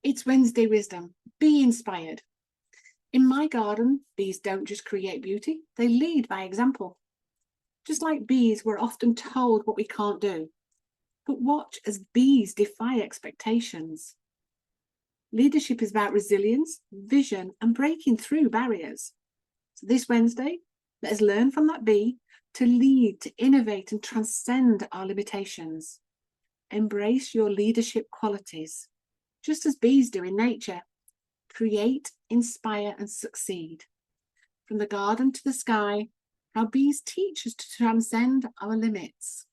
It's Wednesday wisdom. Be inspired. In my garden, bees don't just create beauty, they lead by example. Just like bees, we're often told what we can't do. But watch as bees defy expectations. Leadership is about resilience, vision, and breaking through barriers. So this Wednesday, let us learn from that bee to lead, to innovate, and transcend our limitations. Embrace your leadership qualities, just as bees do in nature. Create, inspire, and succeed. From the garden to the sky, how bees teach us to transcend our limits.